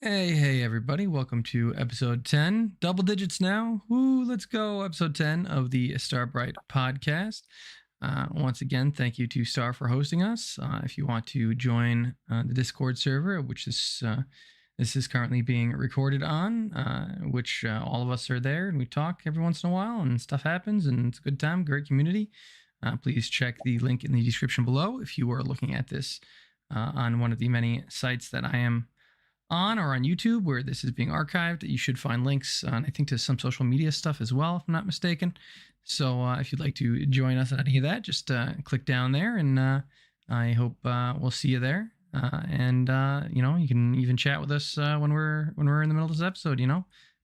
Hey, everybody. Welcome to episode 10. Double digits now. Woo, let's go. Episode 10 of the Starbright podcast. Once again, thank you to Star for hosting us. If you want to join the Discord server, which this is currently being recorded on, which all of us are there and we talk every once in a while and stuff happens and it's a good time, great community. Please check the link in the description below if you are looking at this on one of the many sites that I am on or on YouTube where this is being archived. You should find links on, I think, to some social media stuff as well, if I'm not mistaken. So if you'd like to join us on any of that, just click down there, and I hope we'll see you there. And you can even chat with us when we're in the middle of this episode.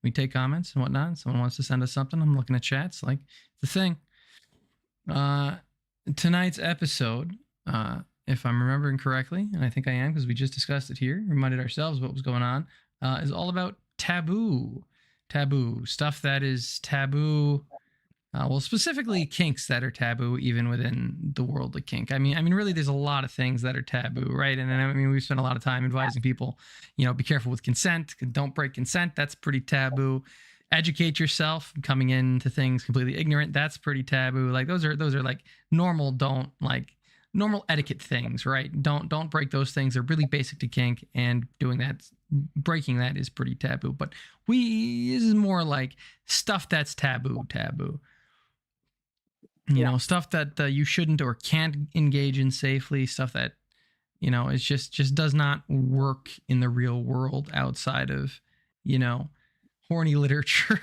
We take comments and whatnot. Someone wants to send us something, I'm looking at chats. Like, it's a thing. Tonight's episode, if I'm remembering correctly, and I think I am because we just discussed it here, reminded ourselves what was going on, is all about taboo. Taboo. Stuff that is taboo. Well, specifically kinks that are taboo, even within the world of kink. I mean, really, there's a lot of things that are taboo, right? And I mean, we've spent a lot of time advising people, be careful with consent. Don't break consent. That's pretty taboo. Educate yourself. Coming into things completely ignorant. That's pretty taboo. Like those are like normal. Normal etiquette things, right? Don't break those things. They're really basic to kink, and breaking that is pretty taboo. But this is more like stuff that's taboo. Stuff that you shouldn't or can't engage in safely. Stuff that is just does not work in the real world outside of horny literature.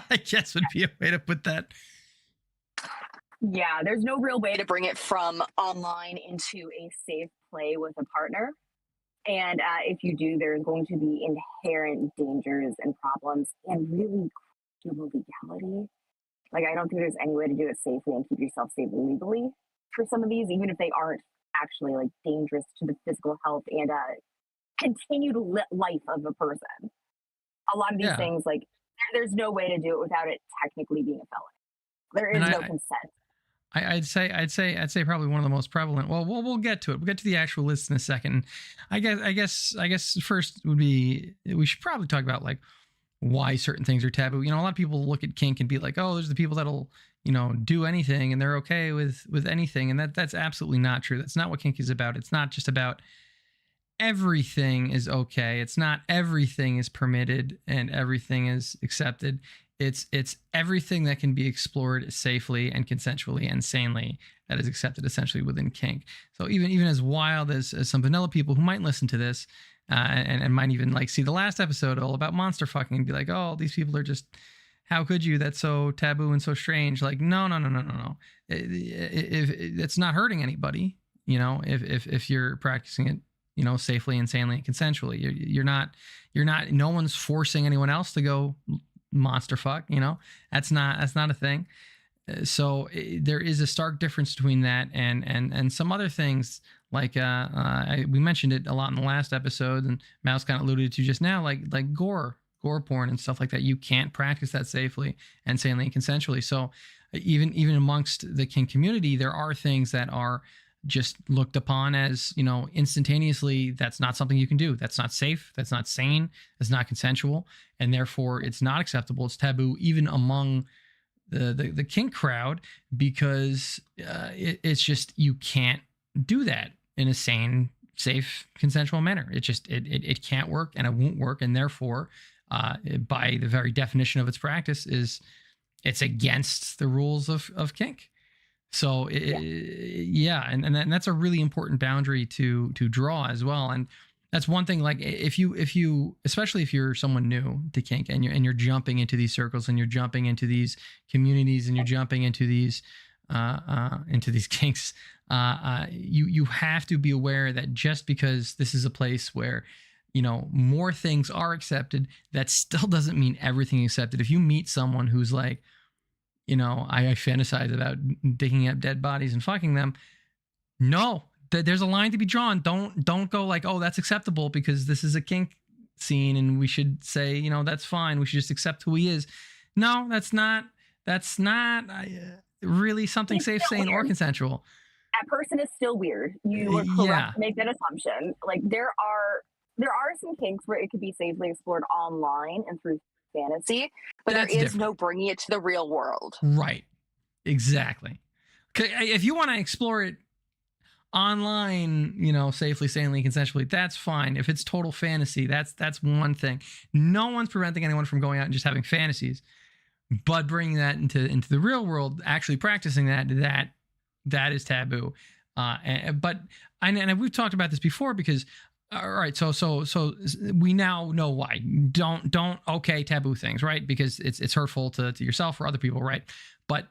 I guess would be a way to put that. Yeah, there's no real way to bring it from online into a safe play with a partner. And if you do, there's going to be inherent dangers and problems and really questionable legality. Like, I don't think there's any way to do it safely and keep yourself safe legally for some of these, even if they aren't actually like dangerous to the physical health and continued life of a person. A lot of these things, like, there's no way to do it without it technically being a felony. There is no consent. I'd say probably one of the most prevalent. Well, we'll get to it. We'll get to the actual list in a second. I guess first would be we should probably talk about like why certain things are taboo. A lot of people look at kink and be like, oh, there's the people that'll do anything and they're okay with anything, and that's absolutely not true. That's not what kink is about. It's not just about everything is okay. It's not everything is permitted and everything is accepted. It's everything that can be explored safely and consensually and sanely that is accepted essentially within kink. So even as wild as some vanilla people who might listen to this and might even like see the last episode all about monster fucking and be like, oh, these people are just, how could you? That's so taboo and so strange. Like, no. If it's not hurting anybody, if you're practicing it, safely and sanely and consensually, you're not, no one's forcing anyone else to go monster fuck, that's not a thing. So there is a stark difference between that and some other things like we mentioned it a lot in the last episode, and Mouse kind of alluded to just now, like gore porn and stuff like that. You can't practice that safely and sanely and consensually. So even amongst the kink community, there are things that are just looked upon as, instantaneously, that's not something you can do. That's not safe. That's not sane. That's not consensual. And therefore it's not acceptable. It's taboo even among the kink crowd, because it's just, you can't do that in a sane, safe, consensual manner. It can't work, and it won't work. And therefore, by the very definition of its practice, it's against the rules of kink. So and that's a really important boundary to draw as well. And that's one thing. Like if you especially if you're someone new to kink and you're jumping into these circles and you're jumping into these communities and you're jumping into these kinks, you have to be aware that just because this is a place where more things are accepted, that still doesn't mean everything is accepted. If you meet someone who's like, I fantasize about digging up dead bodies and fucking them. No, there's a line to be drawn. Don't go like, oh, that's acceptable because this is a kink scene and we should say, that's fine. We should just accept who he is. No, that's not really something safe, sane, or consensual. That person is still weird. You are correct to make that assumption. Like, there are There are some kinks where it could be safely explored online and through fantasy, but there That's is different. no bringing it to the real world. Right. Exactly. If you want to explore it online, safely, sanely, consensually, that's fine. If it's total fantasy, that's one thing. No one's preventing anyone from going out and just having fantasies, but bringing that into the real world, actually practicing that is taboo. But and we've talked about this before because all right, so we now know why. Don't okay taboo things, right? Because it's hurtful to yourself or other people, right? But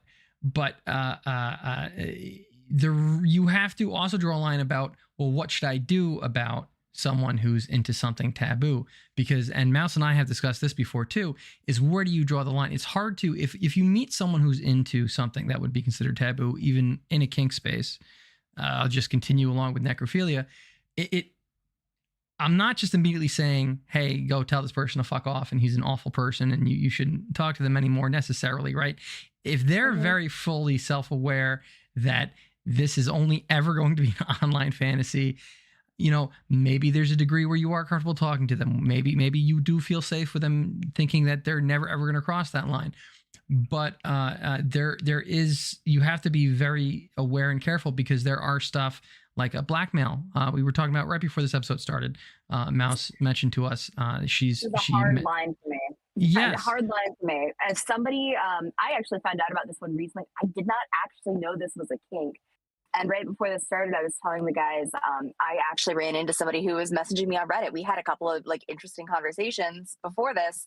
you have to also draw a line about, well, what should I do about someone who's into something taboo? Because, and Mouse and I have discussed this before too, is where do you draw the line? It's hard to, if you meet someone who's into something that would be considered taboo, even in a kink space, I'll just continue along with necrophilia. I'm not just immediately saying, hey, go tell this person to fuck off and he's an awful person and you shouldn't talk to them anymore necessarily, right? If they're very fully self-aware that this is only ever going to be an online fantasy, maybe there's a degree where you are comfortable talking to them. Maybe you do feel safe with them thinking that they're never ever going to cross that line. But there is, you have to be very aware and careful because there are stuff like a blackmail. We were talking about right before this episode started. Mouse mentioned to us It's a hard line for me. Yes. Hard line for me. As somebody, I actually found out about this one recently. I did not actually know this was a kink. And right before this started, I was telling the guys, I actually ran into somebody who was messaging me on Reddit. We had a couple of like interesting conversations before this.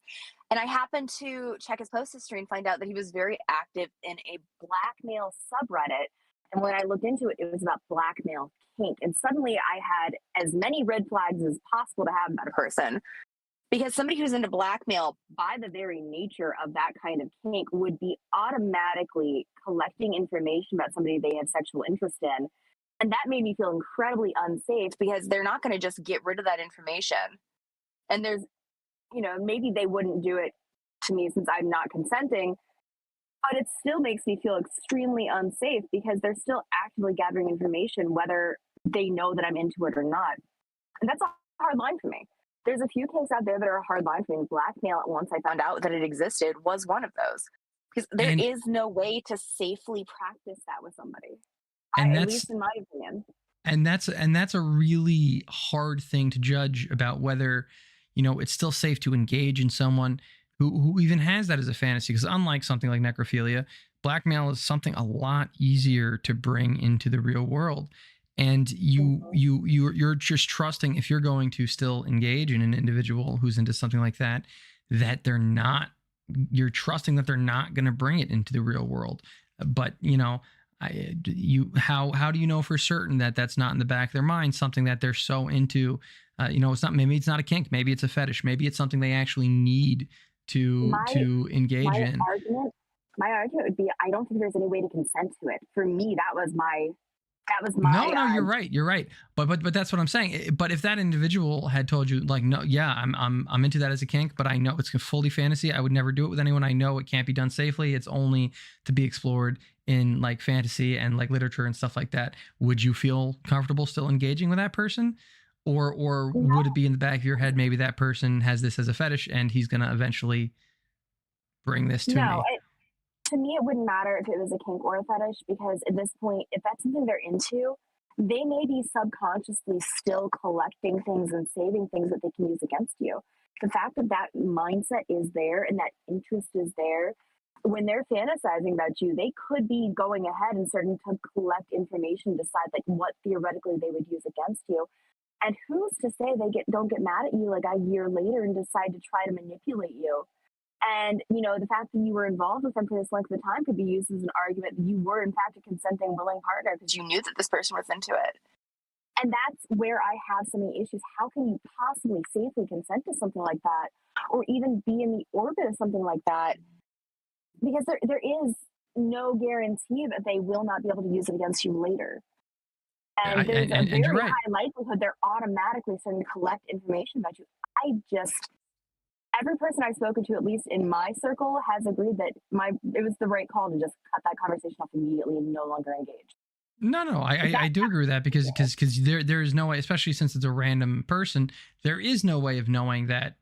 And I happened to check his post history and find out that he was very active in a blackmail subreddit. And when I looked into it, it was about blackmail kink. And suddenly I had as many red flags as possible to have about a person. Because somebody who's into blackmail, by the very nature of that kind of kink, would be automatically collecting information about somebody they have sexual interest in. And that made me feel incredibly unsafe because they're not going to just get rid of that information. And there's, maybe they wouldn't do it to me since I'm not consenting, but it still makes me feel extremely unsafe because they're still actively gathering information, whether they know that I'm into it or not. And that's a hard line for me. There's a few kinks out there that are a hard line for me. Blackmail, once I found out that it existed, was one of those. Because there is no way to safely practice that with somebody. At least in my opinion. And that's a really hard thing to judge about whether, it's still safe to engage in someone who even has that as a fantasy. Because unlike something like necrophilia, blackmail is something a lot easier to bring into the real world. And you're just trusting, if you're going to still engage in an individual who's into something like that they're not, you're trusting that they're not going to bring it into the real world. But how do you know for certain that that's not in the back of their mind, something that they're so into? It's not, maybe it's not a kink, maybe it's a fetish, maybe it's something they actually need to engage in. My argument would be, I don't think there's any way to consent to it. For me, that was my no, you're right, but that's what I'm saying. But if that individual had told you, like, no, yeah, I'm into that as a kink, but I know it's fully fantasy, I would never do it with anyone, I know it can't be done safely, it's only to be explored in like fantasy and like literature and stuff like that, would you feel comfortable still engaging with that person? Or would it be in the back of your head, maybe that person has this as a fetish and he's gonna eventually bring this to me? To me, it wouldn't matter if it was a kink or a fetish, because at this point, if that's something they're into, they may be subconsciously still collecting things and saving things that they can use against you. The fact that that mindset is there and that interest is there, when they're fantasizing about you, they could be going ahead and starting to collect information, decide like what theoretically they would use against you. And who's to say they don't get mad at you like a year later and decide to try to manipulate you? And, the fact that you were involved with them for this length of time could be used as an argument that you were, in fact, a consenting, willing partner because you knew that this person was into it. And that's where I have so many issues. How can you possibly safely consent to something like that, or even be in the orbit of something like that? Because there is no guarantee that they will not be able to use it against you later. And there's a very high likelihood they're automatically starting to collect information about you. Every person I've spoken to, at least in my circle, has agreed that it was the right call to just cut that conversation off immediately and no longer engage. No, I do agree with that because there is no way, especially since it's a random person, there is no way of knowing that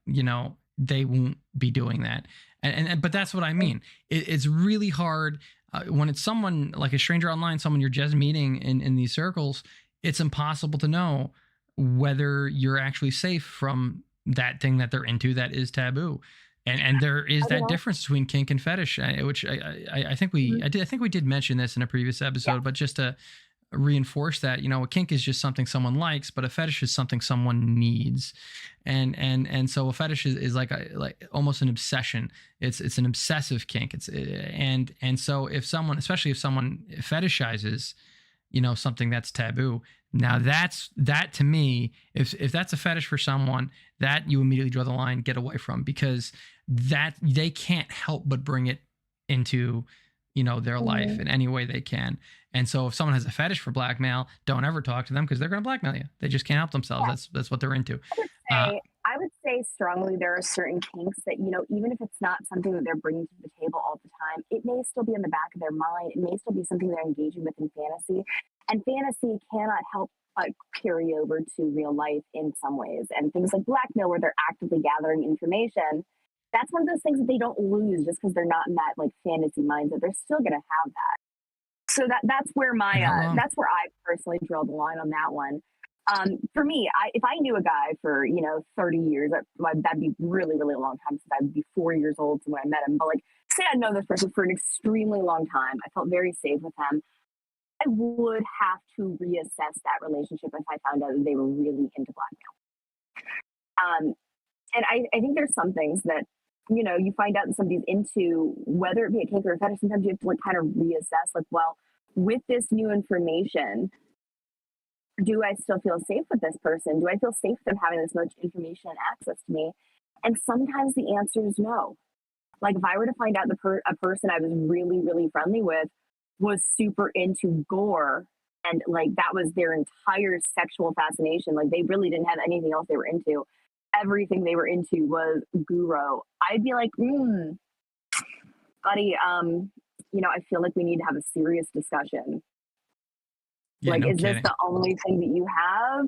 they won't be doing that, and but that's what I mean. It's really hard when it's someone like a stranger online, someone you're just meeting in these circles. It's impossible to know whether you're actually safe from that thing that they're into that is taboo. And there is I don't that know. difference between kink and fetish, which I think Mhm. I think we did mention this in a previous Yeah, episode, but just to reinforce that, a kink is just something someone likes, but a fetish is something someone needs. And so a fetish is like almost an obsession. It's an obsessive kink. And so if someone, especially if someone fetishizes something that's taboo, now that to me, if that's a fetish for someone, that you immediately draw the line, get away from, because that they can't help but bring it into their life Mhm. in any way they can. And so if someone has a fetish for blackmail, don't ever talk to them, because they're going to blackmail you. They just can't help themselves. Yeah. That's what they're into. I would uh say I would say strongly there are certain kinks that, even if it's not something that they're bringing to the table all the time, it may still be in the back of their mind. It may still be something they're engaging with in fantasy. And fantasy cannot help but carry over to real life in some ways. And things like blackmail, where they're actively gathering information, that's one of those things that they don't lose just because they're not in that like fantasy mindset. They're still going to have that. So that's where you're not wrong. that's where I personally draw the line on that one. For me, if I knew a guy for 30 years, that'd be really really long time, since I'd be 4 years old when I met him. But like, say I know this person for an extremely long time, I felt very safe with him. I would have to reassess that relationship if I found out that they were really into blackmail. And I think there's some things that you find out that somebody's into, whether it be a kink or a fetish. Sometimes you have to like kind of reassess, like, well, with this new information, do I still feel safe with this person? Do I feel safe with them having this much information and access to me? And sometimes the answer is no. Like, if I were to find out a person I was really really friendly with was super into gore, and like that was their entire sexual fascination, like they really didn't have anything else they were into, everything they were into was guru, I'd be like, buddy, I feel like we need to have a serious discussion. Yeah, Like, no is this kidding. the only thing that you have?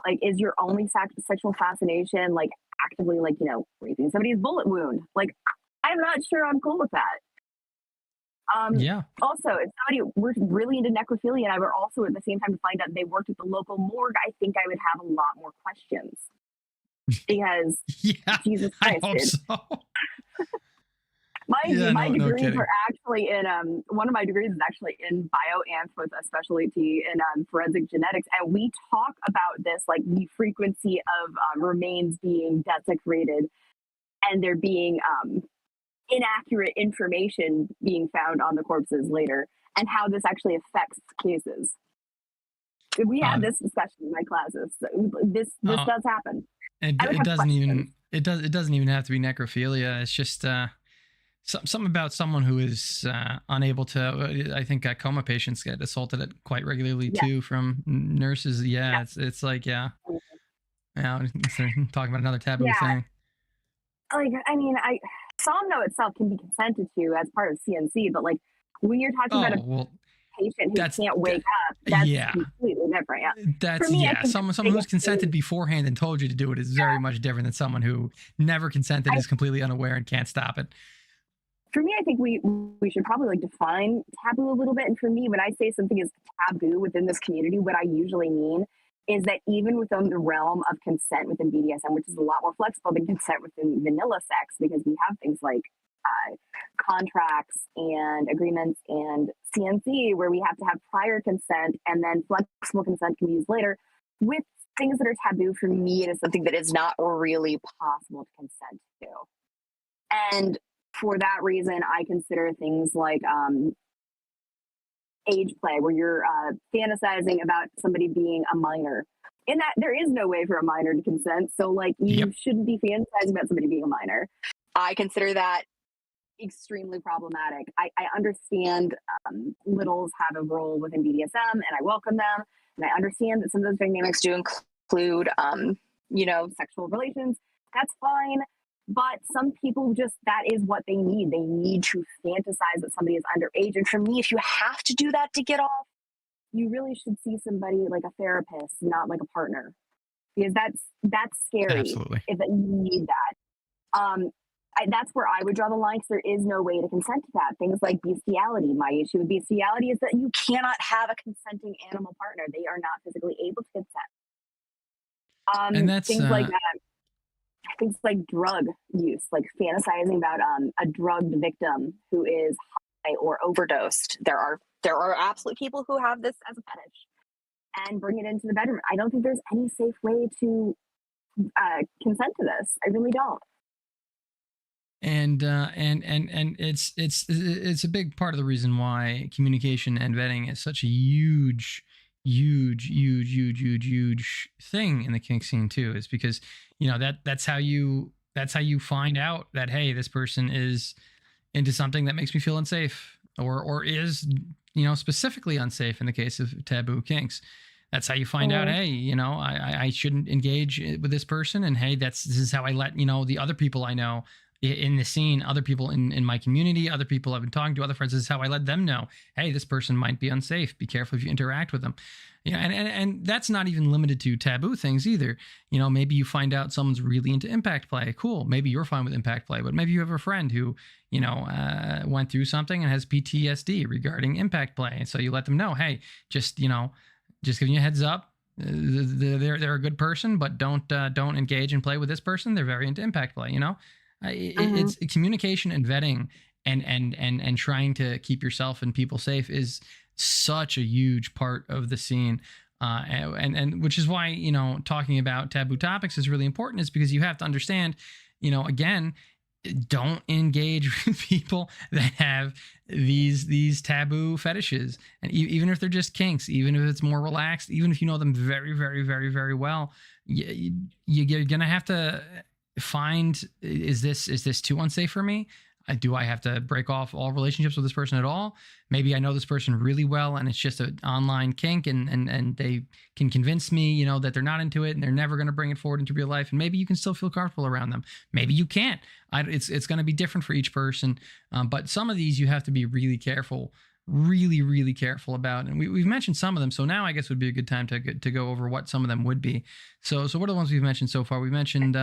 Like, is your only sexual fascination like actively, like, raping somebody's bullet wound? Like, I'm not sure I'm cool with that. Yeah. Also, if somebody were really into necrophilia and I were also at the same time to find out they worked at the local morgue, I think I would have a lot more questions, because Yeah, Jesus I Christ, hope dude. so. Mind you, Yeah, my no degrees are kidding. actually in one of my degrees is actually in bioanth with a specialty in forensic genetics, and we talk about this, like the frequency of remains being desecrated and there being inaccurate information being found on the corpses later, and how this actually affects cases. We had uh this discussion in my classes. So this oh, does happen. I would it have doesn't questions. even it doesn't even have to be necrophilia. It's just something about someone who is unable to. I think coma patients get assaulted quite regularly Yes, too from nurses. Yeah, yes, it's like, yeah. Talking about another taboo yeah. thing. Like, I mean, somno itself can be consented to as part of CNC, but like when you're talking about a Oh well, patient who that's can't wake that, up, that's yeah. completely different. Yeah. For That's me, I yeah. think the Someone biggest who's consented thing, beforehand and told you to do it is very much different than someone who never consented, I is completely unaware and can't stop it. for me, I think we should probably like define taboo a little bit. And for me, when I say something is taboo within this community, what I usually mean is that even within the realm of consent within BDSM, which is a lot more flexible than consent within vanilla sex, because we have things like contracts and agreements and CNC, where we have to have prior consent and then flexible consent can be used later. With things that are taboo, for me, it is something that is not really possible to consent to. And for that reason, I consider things like age play, where you're fantasizing about somebody being a minor. In that, there is no way for a minor to consent. So, like, you Yep. shouldn't be fantasizing about somebody being a minor. I consider that extremely problematic. I understand littles have a role within BDSM, and I welcome them. And I understand that some of those dynamics do include, sexual relations. That's fine. But some people just, that is what they need. They need to fantasize that somebody is underage. And for me, if you have to do that to get off, you really should see somebody like a therapist, not like a partner, because that's scary Absolutely. if that you need that. That's where I would draw the line because there is no way to consent to that. Things like bestiality. My issue with bestiality is that you cannot have a consenting animal partner. They are not physically able to consent. And that's Things like things like drug use, like fantasizing about a drugged victim who is high or overdosed. There are absolute people who have this as a fetish and bring it into the bedroom. I don't think there's any safe way to consent to this. I really don't. and it's a big part of the reason why communication and vetting is such a huge thing in the kink scene too, is because that's how you find out that, hey, this person is into something that makes me feel unsafe, or is specifically unsafe in the case of taboo kinks. That's how you find out, Mhm. hey, I shouldn't engage with this person, and hey, this is how I let the other people I know in the scene, other people in my community, other people I've been talking to, other friends. This is how I let them know, hey, this person might be unsafe. Be careful if you interact with them. And that's not even limited to taboo things either. Maybe you find out someone's really into impact play. Cool. Maybe you're fine with impact play, but maybe you have a friend who went through something and has PTSD regarding impact play, and so you let them know, hey, just giving you a heads up. They're a good person, but don't engage and play with this person. They're very into impact play. It's communication and vetting, and trying to keep yourself and people safe is such a huge part of the scene. And which is why talking about taboo topics is really important, is because you have to understand, again, don't engage with people that have these taboo fetishes, and even if they're just kinks, even if it's more relaxed, even if you know them very very very very well, you're gonna have to find, is this too unsafe for me? Do I have to break off all relationships with this person at all? Maybe I know this person really well and it's just an online kink, and they can convince me, that they're not into it and they're never going to bring it forward into real life. And maybe you can still feel comfortable around them. Maybe you can't. It's going to be different for each person. But some of these you have to be really careful, really careful about. And we've mentioned some of them. So now I guess would be a good time to go over what some of them would be. So what are the ones we've mentioned so far? We mentioned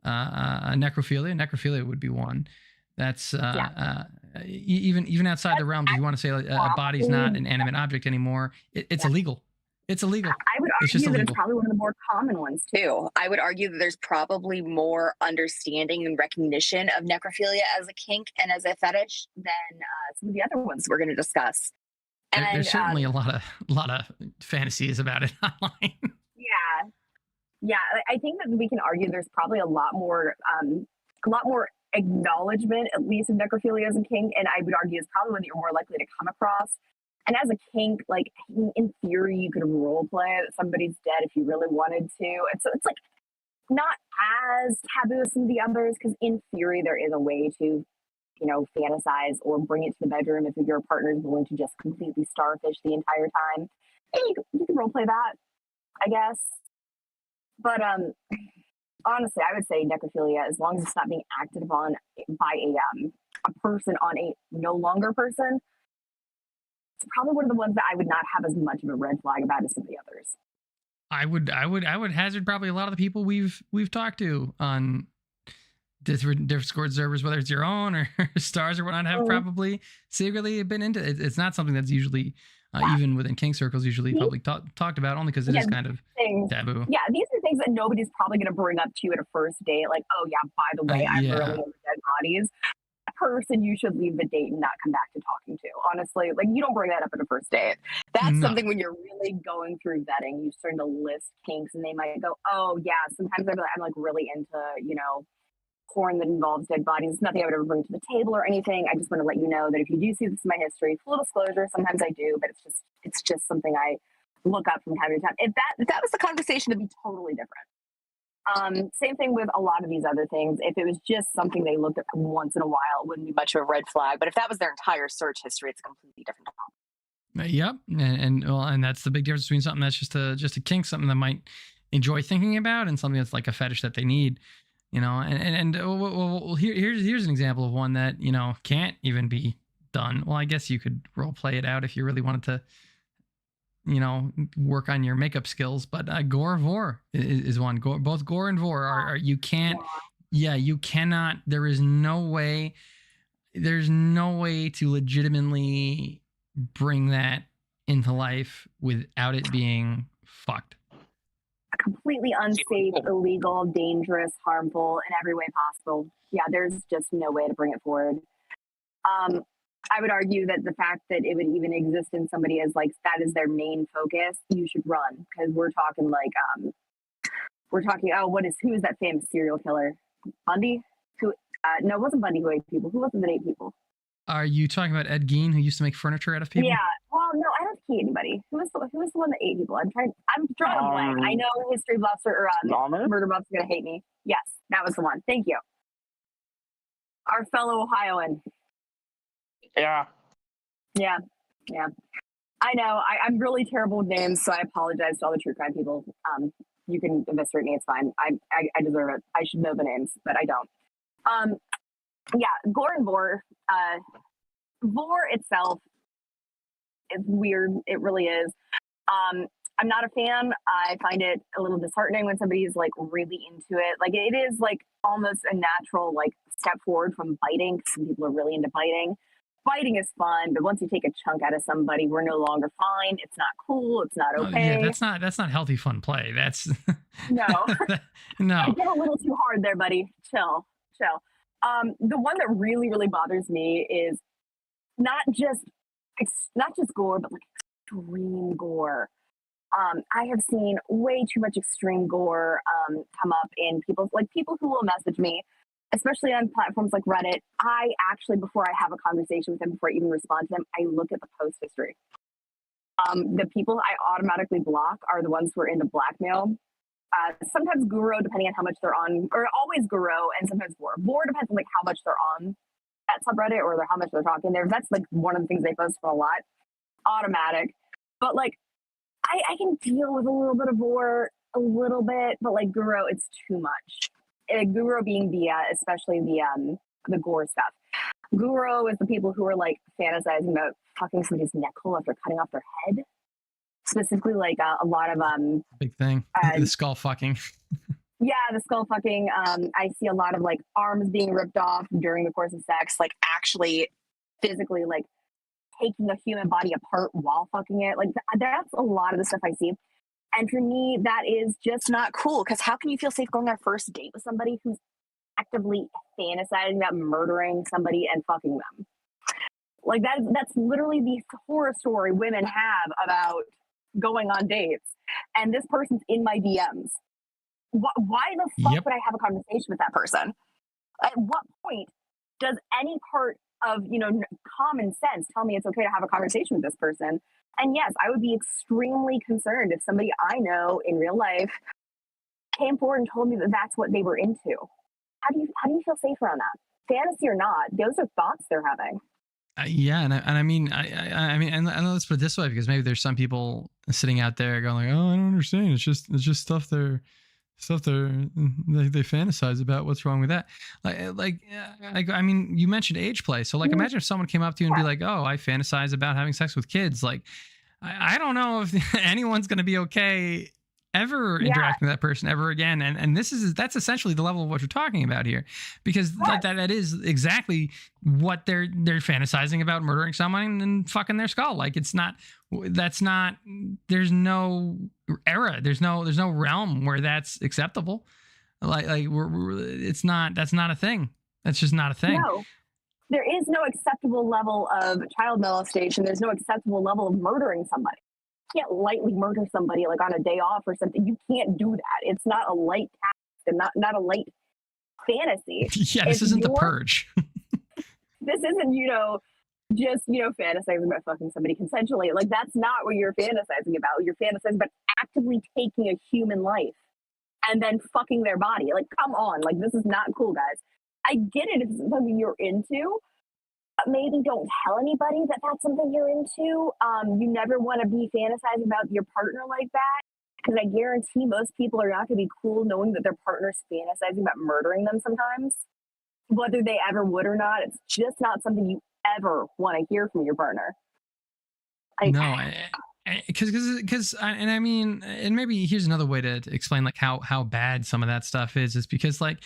necrophilia. Necrophilia would be one. That's Yeah. even outside the realms. If you want to say a body's not an animate object anymore, it's Yeah. illegal. It's illegal. I would It's just argue that it's illegal. probably one of the more common ones too. I would argue that there's probably more understanding and recognition of necrophilia as a kink and as a fetish than some of the other ones we're going to discuss. And There's certainly a lot of fantasies about it online. yeah, yeah, I think that we can argue there's probably a lot more acknowledgement, at least of necrophilia as a kink, and I would argue it's probably one that you're more likely to come across. And as a kink, like in theory, you could role play that somebody's dead if you really wanted to, and so it's like not as taboo as some of the others because in theory there is a way to fantasize or bring it to the bedroom if your partner is willing to just completely starfish the entire time. And you can role play that, I guess. But honestly, I would say necrophilia, as long as it's not being acted upon by a person on a no longer person, it's probably one of the ones that I would not have as much of a red flag about as some of the others. I would hazard probably a lot of the people we've talked to on different Discord servers, whether it's your own or stars or whatnot, have Mm, probably secretly been into it. It's not something that's usually yeah, even within kink circles usually these, public talked about, only because it yeah, is kind of things. taboo. Yeah, these are things that nobody's probably going to bring up to you at a first date. Like, oh yeah, by the way, I'm really Yeah. into dead bodies. Person you should leave the date and not come back to talking to. Honestly, like you don't bring that up at a first date. That's No. something when you're really going through vetting, you start to list kinks, and they might go, "Oh yeah." Sometimes I'm like really into porn that involves dead bodies. It's nothing I would ever bring to the table or anything. I just want to let you know that if you do see this in my history, full disclosure, sometimes I do, but it's just something I look up from time to time. If that was the conversation, it'd be totally different. Same thing with a lot of these other things. If it was just something they looked at once in a while, it wouldn't be much of a red flag. But if that was their entire search history, it's a completely different topic. Yep. And that's the big difference between something that's just a kink, something that might enjoy thinking about, and something that's like a fetish that they need. Here's an example of one that can't even be done. Well, I guess you could role play it out if you really wanted to work on your makeup skills. But gore and vor is one. Both gore and vor are you can't. Yeah, you cannot. There's no way to legitimately bring that into life without it being fucked. Completely unsafe, illegal, dangerous, harmful in every way possible. Yeah, there's just no way to bring it forward. I would argue that the fact that it would even exist in somebody as like that is their main focus, you should run, because we're talking who is that famous serial killer? Bundy? Who? No, it wasn't Bundy who ate people. Who was it that ate people? Are you talking about Ed Gein, who used to make furniture out of people? Yeah. Well, no, I don't think he ate anybody. Who was the one that ate people? I'm drawing a blank. I know history buffs or murder buffs are gonna hate me. Yes, that was the one. Thank you. Our fellow Ohioan. Yeah. Yeah. I know. I'm really terrible with names, so I apologize to all the true crime people. You can eviscerate me. It's fine. I deserve it. I should know the names, but I don't. Yeah, gore and vor. Vor itself is weird. It really is. I'm not a fan. I find it a little disheartening when somebody's like really into it. Like it is like almost a natural like step forward from biting. Some people are really into biting. Biting is fun, but once you take a chunk out of somebody, we're no longer fine. It's not cool. It's not okay. Yeah, that's not healthy fun play. That's no. No. I get a little too hard there, buddy. Chill. The one that really, really bothers me is not just gore, but like extreme gore. I have seen way too much extreme gore come up in people who will message me, especially on platforms like Reddit. I actually, before I have a conversation with them, before I even respond to them, I look at the post history. The people I automatically block are the ones who are into blackmail. Sometimes Guru, depending on how much they're on, or always Guru, and sometimes Vor. Vor depends on like how much they're on that subreddit or how much they're talking there. That's like one of the things they post for a lot. Automatic. But like I can deal with a little bit of Vor, a little bit, but like Guru, it's too much. Guru being the especially the gore stuff. Guru is the people who are like fantasizing about fucking somebody's neck hole after cutting off their head. Specifically, like a lot of big thing, the skull fucking. Yeah, the skull fucking. I see a lot of like arms being ripped off during the course of sex, like actually physically like taking the human body apart while fucking it. Like that's a lot of the stuff I see. And for me, that is just not cool, because how can you feel safe going on a first date with somebody who's actively fantasizing about murdering somebody and fucking them? Like that's literally the horror story women have about going on dates. And this person's in my DMs. Why the fuck would I have a conversation with that person? At what point does any part of common sense tell me it's okay to have a conversation with this person? And yes, I would be extremely concerned if somebody I know in real life came forward and told me that that's what they were into. How do you feel safe around that? Fantasy or not, those are thoughts they're having. Yeah, and I mean, and let's put it this way, because maybe there's some people sitting out there going like, oh, I don't understand. It's just stuff they fantasize about. What's wrong with that? Like I mean, you mentioned age play. So like, imagine if someone came up to you and be like, oh, I fantasize about having sex with kids. Like, I don't know if anyone's going to be okay ever interacting with that person ever again. And that's essentially the level of what you're talking about here, because that is exactly what they're fantasizing about, murdering someone and fucking their skull. Like there's no era, there's no realm where that's acceptable. That's not a thing. That's just not a thing. No. There is no acceptable level of child molestation. There's no acceptable level of murdering somebody. You can't lightly murder somebody like on a day off or something. You can't do that. It's not a light task and not a light fantasy. Yeah, this isn't The Purge. This isn't, just, fantasizing about fucking somebody consensually. Like, that's not what you're fantasizing about. You're fantasizing about actively taking a human life and then fucking their body. Like, come on. Like, this is not cool, guys. I get it if it's something you're into. Maybe don't tell anybody that that's something you're into. You never want to be fantasizing about your partner like that, because I guarantee most people are not going to be cool knowing that their partner's fantasizing about murdering them sometimes. Whether they ever would or not, it's just not something you ever want to hear from your partner. Because and I mean, and maybe here's another way to explain like how bad some of that stuff is because like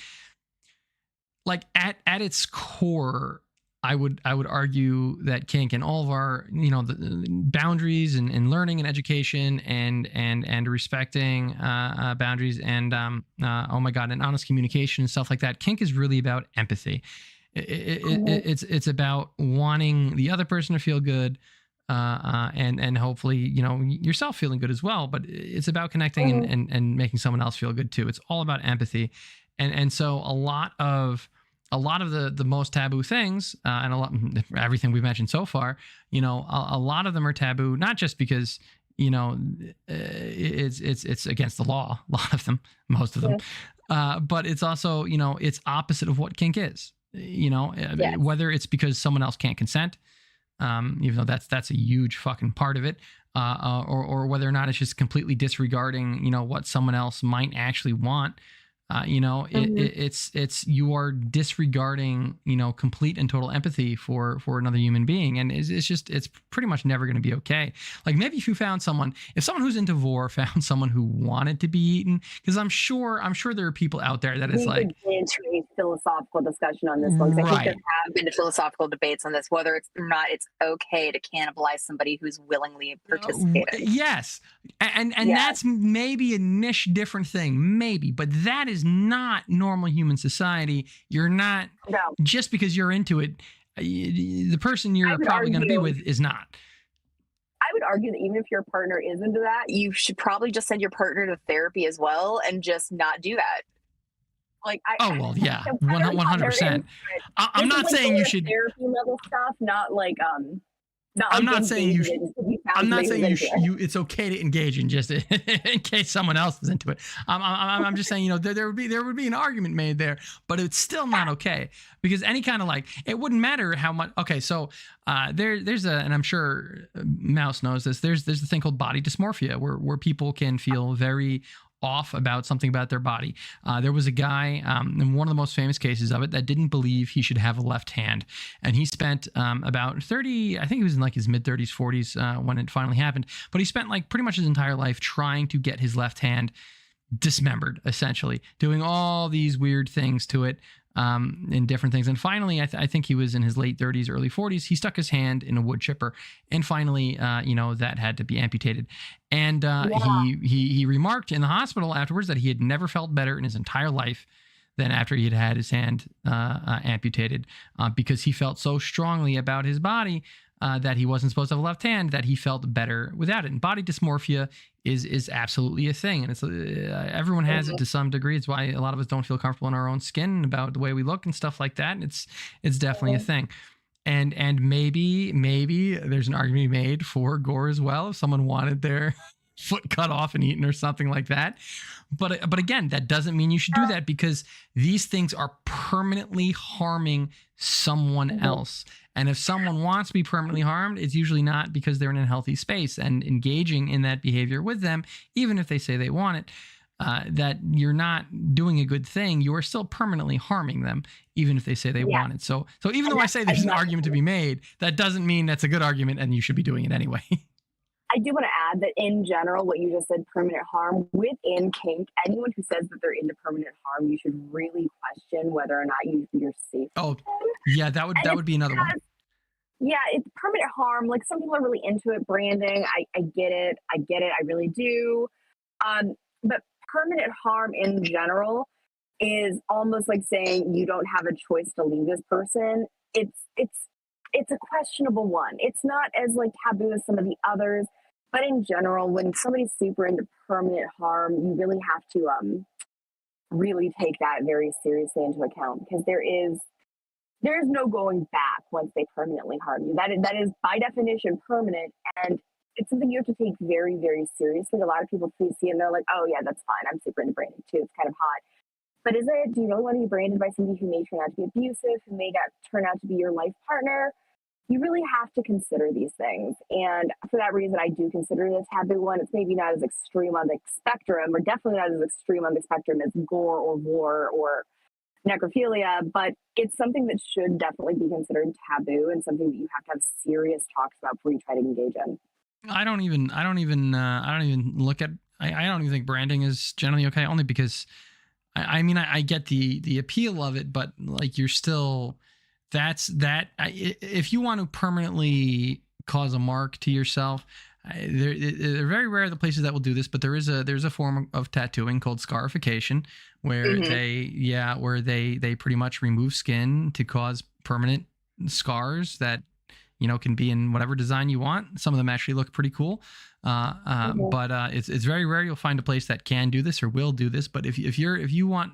at its core, I would argue that kink and all of our the boundaries and learning and education and respecting boundaries and oh my god, and honest communication and stuff like that. Kink is really about empathy. It's about wanting the other person to feel good, and hopefully yourself feeling good as well. But it's about connecting and making someone else feel good too. It's all about empathy, and so a lot of the most taboo things, and everything we've mentioned so far, a lot of them are taboo, not just because it's against the law, a lot of them, most of them, but it's also it's opposite of what kink is. Whether it's because someone else can't consent, even though that's a huge fucking part of it, or whether or not it's just completely disregarding what someone else might actually want. It's you are disregarding complete and total empathy for another human being, and it's pretty much never going to be okay. Like maybe if someone who's into vor found someone who wanted to be eaten, because I'm sure there are people out there that it's like into a philosophical discussion on this one, because I think there have been philosophical debates on this, whether it's or not it's okay to cannibalize somebody who's willingly participating. Yes, and that's maybe a niche different thing, maybe, but that is not normal human society. You're not, just because you're into it, the person you're probably going to be with is not. I would argue that even if your partner is into that, you should probably just send your partner to therapy as well and just not do that. Like, 100%. I'm not saying you should therapy level stuff, not like I'm not saying you should. I'm not saying it's okay to engage in just in case someone else is into it. I'm just saying there would be an argument made there, but it's still not okay, because any kind of it wouldn't matter how much. Okay, so there's and I'm sure Mouse knows this. There's a thing called body dysmorphia where people can feel very off about something about their body. There was a guy in one of the most famous cases of it that didn't believe he should have a left hand, and he spent about 30, I think he was in his mid 30s, 40s when it finally happened, but he spent pretty much his entire life trying to get his left hand dismembered, essentially doing all these weird things to it, in different things. And finally, I think he was in his late 30s, early 40s. He stuck his hand in a wood chipper, and finally, that had to be amputated. And he remarked in the hospital afterwards that he had never felt better in his entire life than after he had his hand amputated, because he felt so strongly about his body that he wasn't supposed to have a left hand, that he felt better without it. And body dysmorphia is absolutely a thing, and it's everyone has it to some degree. It's why a lot of us don't feel comfortable in our own skin about the way we look and stuff like that. And it's definitely a thing. And maybe there's an argument made for gore as well, if someone wanted their foot cut off and eaten or something like that. But again, that doesn't mean you should do that, because these things are permanently harming someone else. And if someone wants to be permanently harmed, it's usually not because they're in a healthy space, and engaging in that behavior with them, even if they say they want it, that you're not doing a good thing. You are still permanently harming them, even if they say they want it. So even though I say there's an argument to be made, that doesn't mean that's a good argument and you should be doing it anyway. I do want to add that in general, what you just said, permanent harm, within kink, anyone who says that they're into permanent harm, you should really question whether or not you're safe. Oh, yeah, that would be another one. Yeah, it's permanent harm. Like, some people are really into it, branding. I get it. I really do. But permanent harm in general is almost like saying you don't have a choice to leave this person. It's a questionable one. It's not as taboo as some of the others, but in general, when somebody's super into permanent harm, you really have to really take that very seriously into account, because there is no going back once they permanently harm you. That is by definition permanent, and it's something you have to take very, very seriously. A lot of people see it and they're like, oh yeah, that's fine. I'm super into branding too. It's kind of hot. But do you really want to be branded by somebody who may turn out to be abusive, who may turn out to be your life partner? You really have to consider these things. And for that reason, I do consider it a taboo one. It's maybe not as extreme on the spectrum, or definitely not as extreme on the spectrum as gore or war or necrophilia, but it's something that should definitely be considered taboo, and something that you have to have serious talks about before you try to engage in. I don't even look at, I don't even think branding is generally okay, only because I mean, I get the appeal of it, but like you're still, if you want to permanently cause a mark to yourself, they're very rare the places that will do this, but there's a form of tattooing called scarification where they pretty much remove skin to cause permanent scars that can be in whatever design you want. Some of them actually look pretty cool, but it's very rare you'll find a place that can do this or will do this. But if you want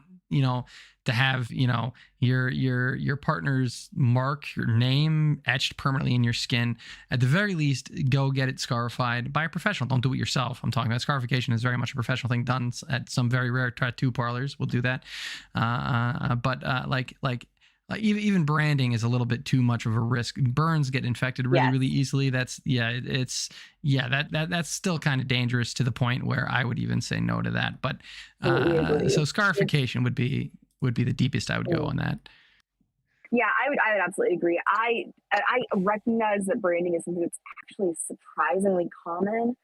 to have your partner's mark, your name etched permanently in your skin, at the very least go get it scarified by a professional. Don't do it yourself. I'm talking about scarification is very much a professional thing done at some very rare tattoo parlors will do that, but even branding is a little bit too much of a risk. Burns get infected really easily. That's still kind of dangerous to the point where I would even say no to that. But so scarification would be the deepest I would go on that. Yeah, I would absolutely agree. I recognize that branding is something that's actually surprisingly common,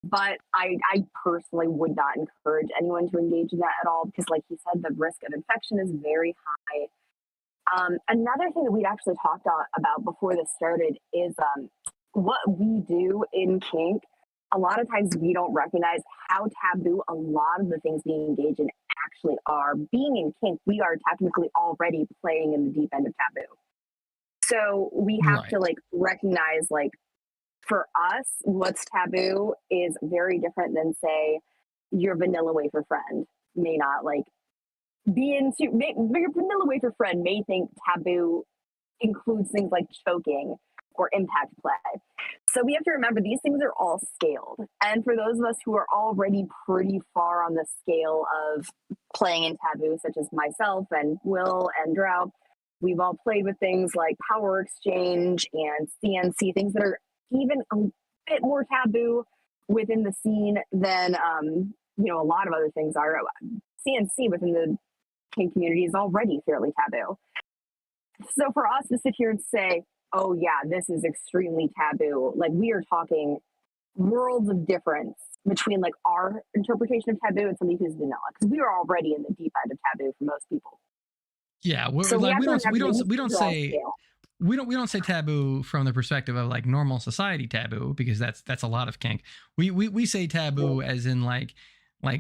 but I personally would not encourage anyone to engage in that at all because, like you said, the risk of infection is very high. Another thing that we'd actually talked about before this started is what we do in kink. A lot of times we don't recognize how taboo a lot of the things we engage in actually are. Being in kink, we are technically already playing in the deep end of taboo. So we have to recognize for us, what's taboo is very different than say your vanilla wafer friend may not your vanilla wafer friend may think taboo includes things like choking or impact play. So we have to remember these things are all scaled. And for those of us who are already pretty far on the scale of playing in taboo, such as myself and Will and Drow, we've all played with things like power exchange and CNC, things that are even a bit more taboo within the scene than a lot of other things are. CNC within the kink community is already fairly taboo. So for us to sit here and say, oh yeah, this is extremely taboo, we are talking worlds of difference between our interpretation of taboo and somebody who's vanilla, because we are already in the deep end of taboo for most people. Yeah, we don't say taboo from the perspective of normal society taboo, because that's a lot of kink. We say taboo as in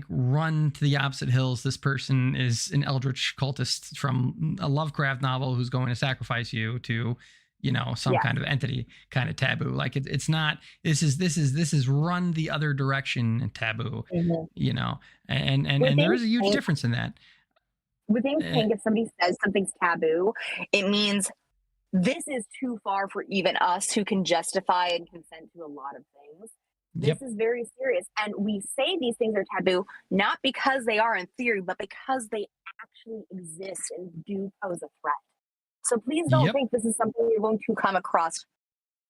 run to the opposite hills. This person is an eldritch cultist from a Lovecraft novel who's going to sacrifice you to, some kind of entity kind of taboo. It's not, this is run the other direction taboo, and there is a huge difference in that. Within kink, if somebody says something's taboo, it means this is too far for even us who can justify and consent to a lot of things. This is very serious. And we say these things are taboo, not because they are in theory, but because they actually exist and do pose a threat. So please don't think this is something you're going to come across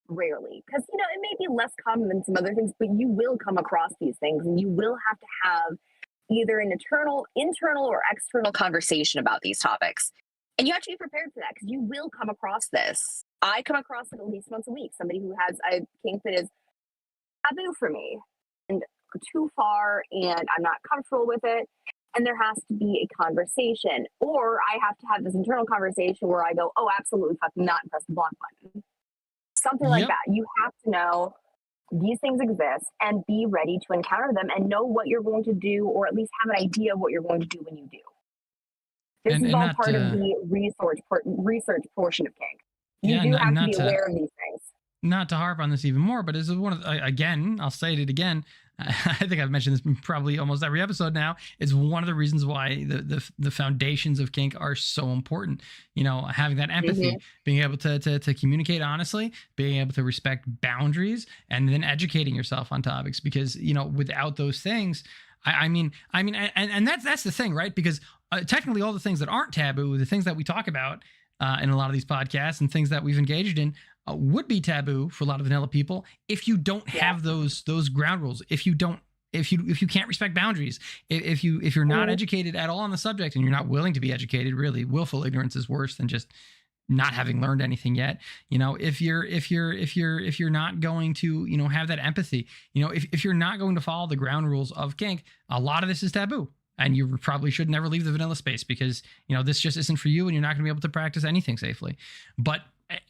rarely. Because, it may be less common than some other things, but you will come across these things and you will have to have either an internal or external conversation about these topics. And you have to be prepared for that because you will come across this. I come across it at least once a week. Somebody who has a kink that is taboo for me and too far and I'm not comfortable with it, and there has to be a conversation, or I have to have this internal conversation where I go, oh, absolutely fucking not, and press the block button, something like that. You have to know these things exist and be ready to encounter them and know what you're going to do, or at least have an idea of what you're going to do when you do. This is all part of the research portion of kink. You do have to be aware of these things. Not to harp on this even more, but this is one of again, I'll say it again. I think I've mentioned this probably almost every episode now. It's one of the reasons why the foundations of kink are so important. Having that empathy, being able to communicate honestly, being able to respect boundaries, and then educating yourself on topics. Because without those things, I mean, that's the thing, right? Because technically, all the things that aren't taboo, the things that we talk about in a lot of these podcasts and things that we've engaged in, would be taboo for a lot of vanilla people if you don't have those ground rules. If you can't respect boundaries, if you're not educated at all on the subject, and you're not willing to be educated, really, willful ignorance is worse than just not having learned anything yet. If you're not going to, have that empathy, if you're not going to follow the ground rules of kink, a lot of this is taboo. And you probably should never leave the vanilla space because, this just isn't for you and you're not going to be able to practice anything safely. But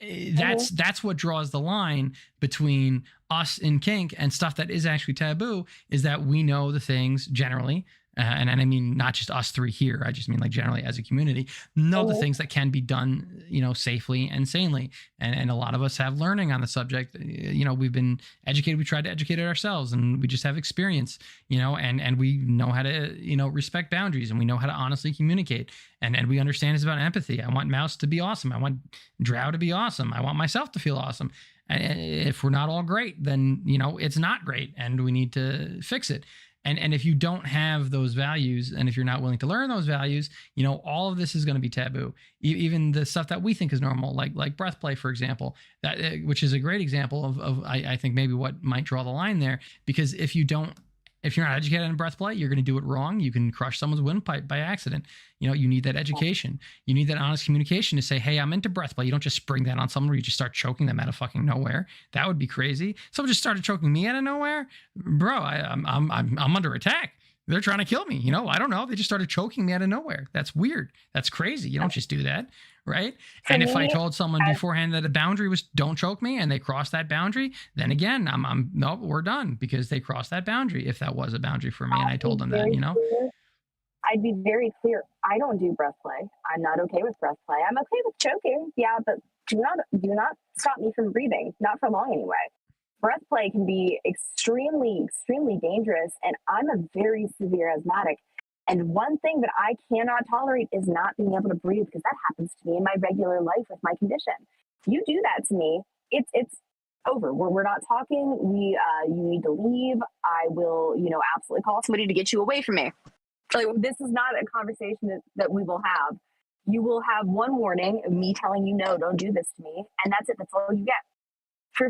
that's what draws the line between us in kink and stuff that is actually taboo, is that we know the things generally, and I mean not just us three here, I just mean like generally as a community, know the things that can be done, safely and sanely. And a lot of us have learning on the subject. We've been educated, we tried to educate it ourselves, and we just have experience, and we know how to, respect boundaries, and we know how to honestly communicate. And we understand it's about empathy. I want Mouse to be awesome. I want Drow to be awesome. I want myself to feel awesome. And if we're not all great, then, it's not great and we need to fix it. And if you don't have those values, and if you're not willing to learn those values, all of this is going to be taboo. Even the stuff that we think is normal, like breath play, for example, which is a great example of I think maybe what might draw the line there. Because if you're not educated in breath play, you're going to do it wrong. You can crush someone's windpipe by accident. You need that education. You need that honest communication to say, hey, I'm into breath play. You don't just spring that on someone where you just start choking them out of fucking nowhere. That would be crazy. Someone just started choking me out of nowhere. Bro, I'm under attack. They're trying to kill me. I don't know. They just started choking me out of nowhere. That's weird. That's crazy. You don't just do that. Right. And if I told someone beforehand that a boundary was don't choke me and they crossed that boundary, then again, no, we're done because they crossed that boundary. If that was a boundary for me and I told them that, I'd be very clear. I don't do breath play. I'm not okay with breath play. I'm okay with choking. Yeah, but do not stop me from breathing. Not for long anyway. Breath play can be extremely, extremely dangerous. And I'm a very severe asthmatic. And one thing that I cannot tolerate is not being able to breathe, because that happens to me in my regular life with my condition. If you do that to me, it's over. We're not talking. You need to leave. I will, absolutely call somebody to get you away from me. Like, this is not a conversation that we will have. You will have one warning of me telling you, no, don't do this to me. And that's it. That's all you get. For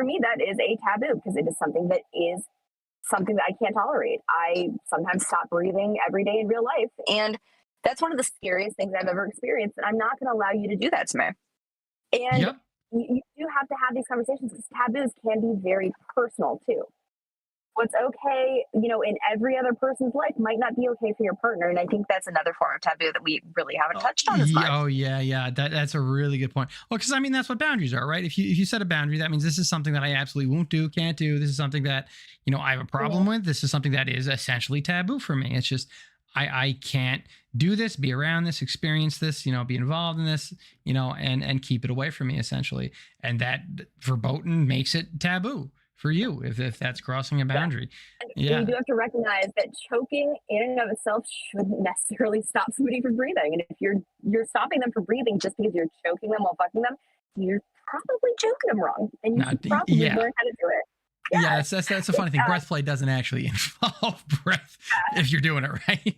me, that is a taboo, because it is something that I can't tolerate. I sometimes stop breathing every day in real life. And that's one of the scariest things I've ever experienced. And I'm not going to allow you to do that to me. And you do have to have these conversations, because taboos can be very personal too. What's okay, in every other person's life might not be okay for your partner. And I think that's another form of taboo that we really haven't touched on as much. Oh, yeah. That's a really good point. Well, because that's what boundaries are, right? If you set a boundary, that means this is something that I absolutely won't do, can't do. This is something that, I have a problem with. This is something that is essentially taboo for me. It's just, I can't do this, be around this, experience this, be involved in this, and keep it away from me, essentially. And that verboten makes it taboo for you if that's crossing a boundary. Yeah. You do have to recognize that choking in and of itself shouldn't necessarily stop somebody from breathing. And if you're stopping them from breathing just because you're choking them while fucking them, you're probably choking them wrong. And you should probably learn how to do it. Yeah, that's a funny thing. Breath play doesn't actually involve breath if you're doing it right.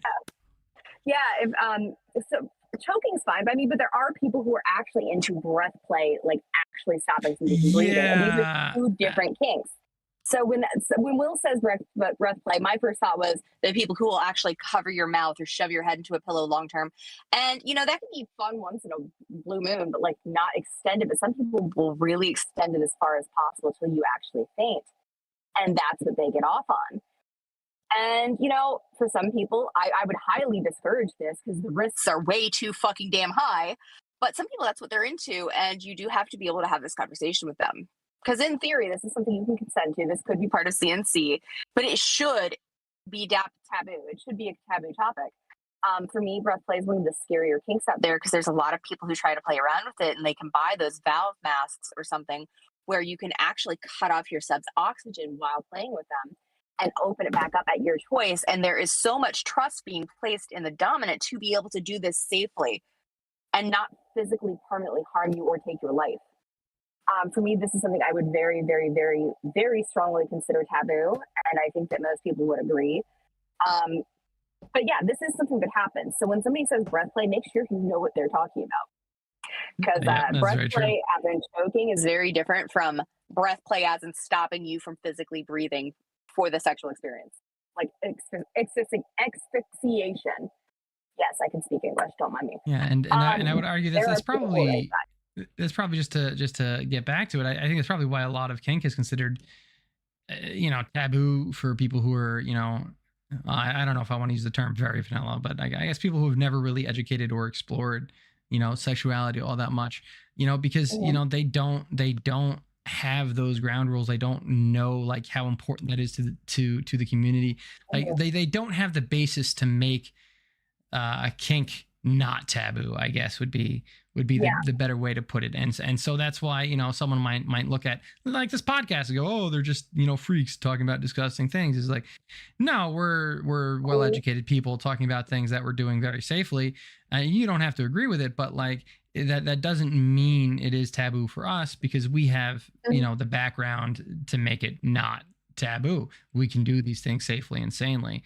So choking's fine, but there are people who are actually into breath play, like actually stopping somebody from breathing. And these are two different kinks. So when Will says breath play, my first thought was the people who will actually cover your mouth or shove your head into a pillow long term. And, that can be fun once in a blue moon, but like not extended. But some people will really extend it as far as possible till you actually faint. And that's what they get off on. And, for some people, I would highly discourage this, because the risks are way too fucking damn high. But some people, that's what they're into. And you do have to be able to have this conversation with them. Because in theory, this is something you can consent to. This could be part of CNC, but it should be taboo. It should be a taboo topic. For me, breath play is one of the scarier kinks out there, because there's a lot of people who try to play around with it, and they can buy those valve masks or something where you can actually cut off your sub's oxygen while playing with them and open it back up at your choice. And there is so much trust being placed in the dominant to be able to do this safely and not physically permanently harm you or take your life. For me, this is something I would very, very, very, very strongly consider taboo. And I think that most people would agree. But yeah, this is something that happens. So when somebody says breath play, make sure you know what they're talking about. Because breath play as in choking is very different from breath play as in stopping you from physically breathing for the sexual experience. Like asphyxiation. Yes, I can speak English. Don't mind me. Yeah, and I would argue that's probably that's probably just to get back to it. I think that's probably why a lot of kink is considered, taboo for people who are, I don't know if I want to use the term very vanilla, but I guess people who have never really educated or explored, sexuality all that much, because they don't have those ground rules. They don't know like how important that is to the community. Like they don't have the basis to make a kink not taboo, I guess would be the better way to put it. And so that's why, someone might look at like this podcast and go, oh, they're just, freaks talking about disgusting things. It's like, no, we're well-educated people talking about things that we're doing very safely. You don't have to agree with it, but like that doesn't mean it is taboo for us, because we have, the background to make it not taboo. We can do these things safely and sanely.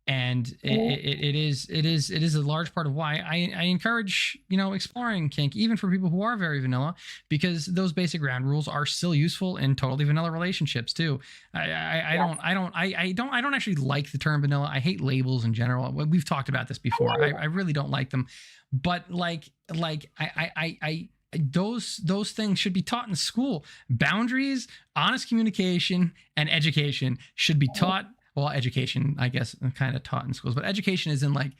And it is a large part of why I encourage, exploring kink, even for people who are very vanilla, because those basic ground rules are still useful in totally vanilla relationships too. I don't actually like the term vanilla. I hate labels in general. We've talked about this before. I really don't like them, but those things should be taught in school. Boundaries, honest communication, and education should be taught. Well, education, I guess, kind of taught in schools, but education is in like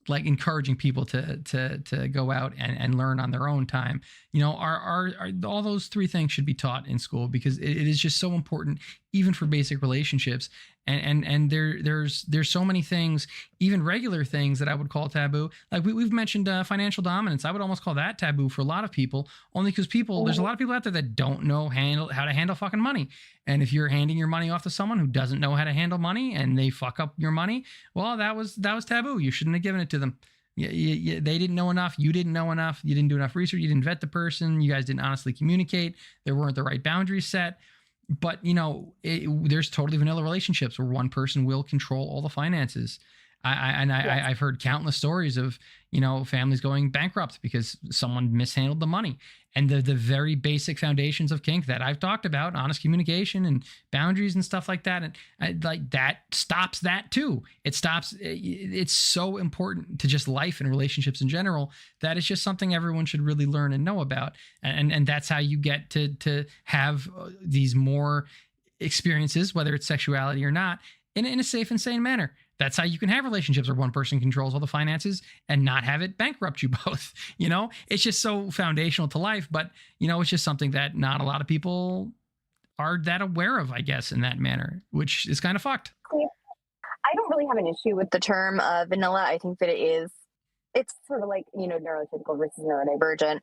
encouraging people to go out and learn on their own time. Our all those three things should be taught in school, because it is just so important, even for basic relationships. And there's so many things, even regular things, that I would call taboo. Like we've mentioned financial dominance. I would almost call that taboo for a lot of people, only because there's a lot of people out there that don't know how to handle fucking money. And if you're handing your money off to someone who doesn't know how to handle money and they fuck up your money, well, that was taboo. You shouldn't have given it to them. They didn't know enough. You didn't know enough. You didn't do enough research. You didn't vet the person. You guys didn't honestly communicate. There weren't the right boundaries set. But, there's totally vanilla relationships where one person will control all the finances. I've heard countless stories of, families going bankrupt because someone mishandled the money. And the very basic foundations of kink that I've talked about, honest communication and boundaries and stuff like that, and that stops that too. It's so important to just life and relationships in general, that it's just something everyone should really learn and know about. And that's how you get to have these more experiences, whether it's sexuality or not, in a safe and sane manner. That's how you can have relationships where one person controls all the finances and not have it bankrupt you both. It's just so foundational to life, but it's just something that not a lot of people are that aware of, I guess, in that manner, which is kind of fucked. I don't really have an issue with the term vanilla. I think that it's sort of like, neurotypical versus neurodivergent.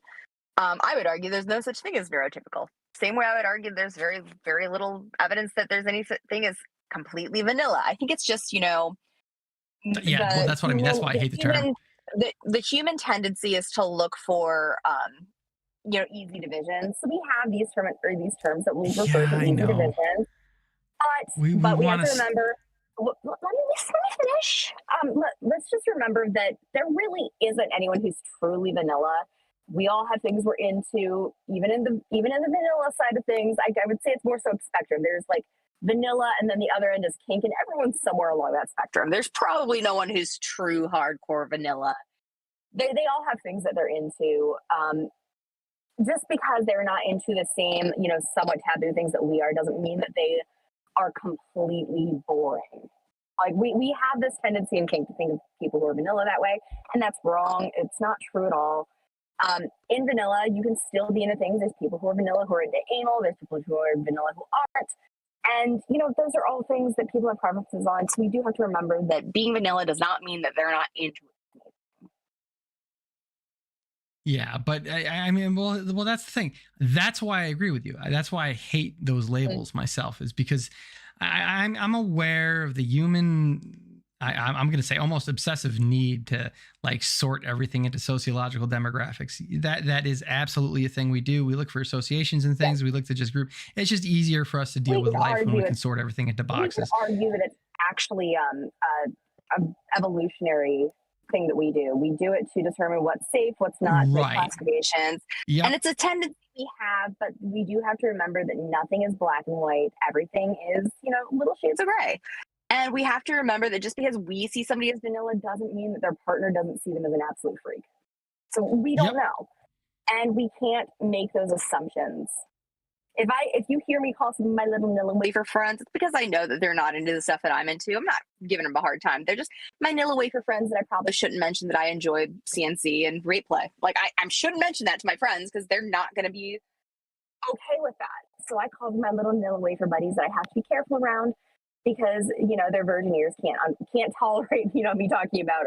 I would argue there's no such thing as neurotypical. Same way I would argue there's very, very little evidence that there's anything as completely vanilla. I think it's just, well, that's what I mean. That's why I hate the term. The human tendency is to look for, easy divisions. So we have these terms that we refer to easy divisions. But we have to remember. Let me finish. Let's just remember that there really isn't anyone who's truly vanilla. We all have things we're into, even in the vanilla side of things. I would say it's more so spectrum. There's like vanilla, and then the other end is kink, and everyone's somewhere along that spectrum. There's probably no one who's true hardcore vanilla. They all have things that they're into. Just because they're not into the same, somewhat taboo things that we are, doesn't mean that they are completely boring. Like we have this tendency in kink to think of people who are vanilla that way, and that's wrong. It's not true at all. In vanilla, you can still be into things. There's people who are vanilla who are into anal. There's people who are vanilla who aren't. And, those are all things that people have preferences on. So we do have to remember that being vanilla does not mean that they're not into it. Yeah, but I mean, well, that's the thing. That's why I agree with you. That's why I hate those labels myself, is because I'm aware of the human, I'm going to say almost obsessive need to like sort everything into sociological demographics. That is absolutely a thing we do. We look for associations and things. We look to just group. It's just easier for us to deal with life when we can sort everything into boxes. We can argue that it's actually an evolutionary thing that we do. We do it to determine what's safe, what's not, the classifications. Yep. And it's a tendency we have, but we do have to remember that nothing is black and white. Everything is, little shades of gray. And we have to remember that just because we see somebody as vanilla doesn't mean that their partner doesn't see them as an absolute freak. So we don't know. And we can't make those assumptions. If you hear me call some of my little Nilla wafer friends, it's because I know that they're not into the stuff that I'm into. I'm not giving them a hard time. They're just my Nilla wafer friends that I probably shouldn't mention that I enjoy CNC and rate play. Like I shouldn't mention that to my friends because they're not going to be okay with that. So I call them my little Nilla wafer buddies that I have to be careful around because their virgin ears can't tolerate me talking about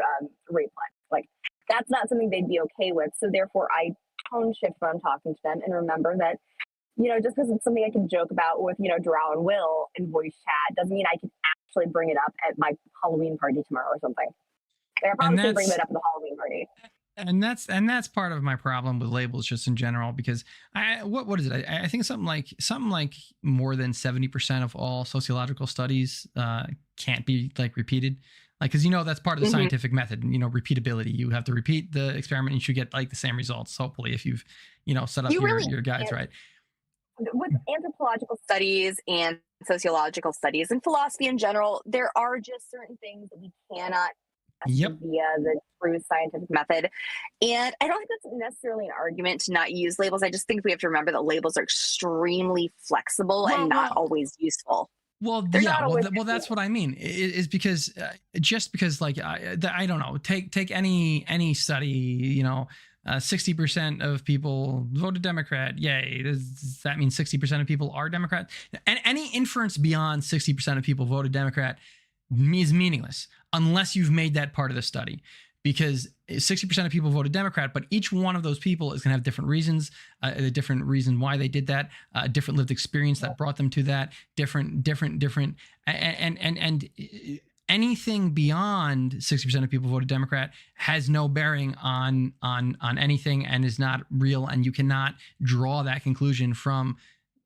rate play. Like that's not something they'd be okay with. So therefore, I tone shift when I'm talking to them and remember that just because it's something I can joke about with, Drow and Will in voice chat doesn't mean I can actually bring it up at my Halloween party tomorrow or something. Like, I probably shouldn't bring that up at the Halloween party. And that's part of my problem with labels just in general, because what is it? I think something like more than 70% of all sociological studies can't be like repeated. Like, because that's part of the scientific method, repeatability. You have to repeat the experiment and you should get like the same results, hopefully, if you've set up your guides right. With anthropological studies and sociological studies and philosophy in general, there are just certain things that we cannot test via the true scientific method. And I don't think that's necessarily an argument to not use labels. I just think we have to remember that labels are extremely flexible and not always useful. Well, that's what I mean. Is because just because like I don't know. Take any study. 60% of people voted Democrat. Yay. Does that mean 60% of people are Democrat? And any inference beyond 60% of people voted Democrat is meaningless unless you've made that part of the study. Because 60% of people voted Democrat, but each one of those people is going to have different reasons, a different reason why they did that, a different lived experience that brought them to that, different, and anything beyond 60% of people voted Democrat has no bearing on anything and is not real, and you cannot draw that conclusion from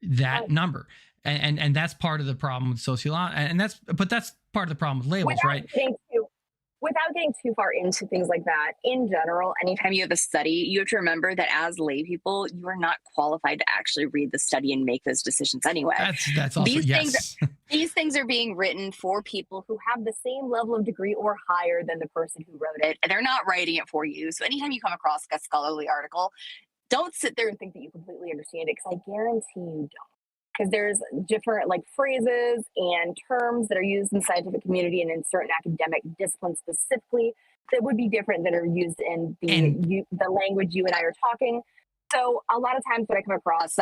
that number. And that's part of the problem with sociology, and that's part of the problem with labels, right? Without getting too far into things like that, in general, anytime you have a study, you have to remember that as lay people, you are not qualified to actually read the study and make those decisions anyway. That's also, these things are being written for people who have the same level of degree or higher than the person who wrote it, and they're not writing it for you. So anytime you come across a scholarly article, don't sit there and think that you completely understand it, because I guarantee you don't. Because there's different like phrases and terms that are used in the scientific community and in certain academic disciplines specifically that would be different that are used in the language you and I are talking. So a lot of times when I come across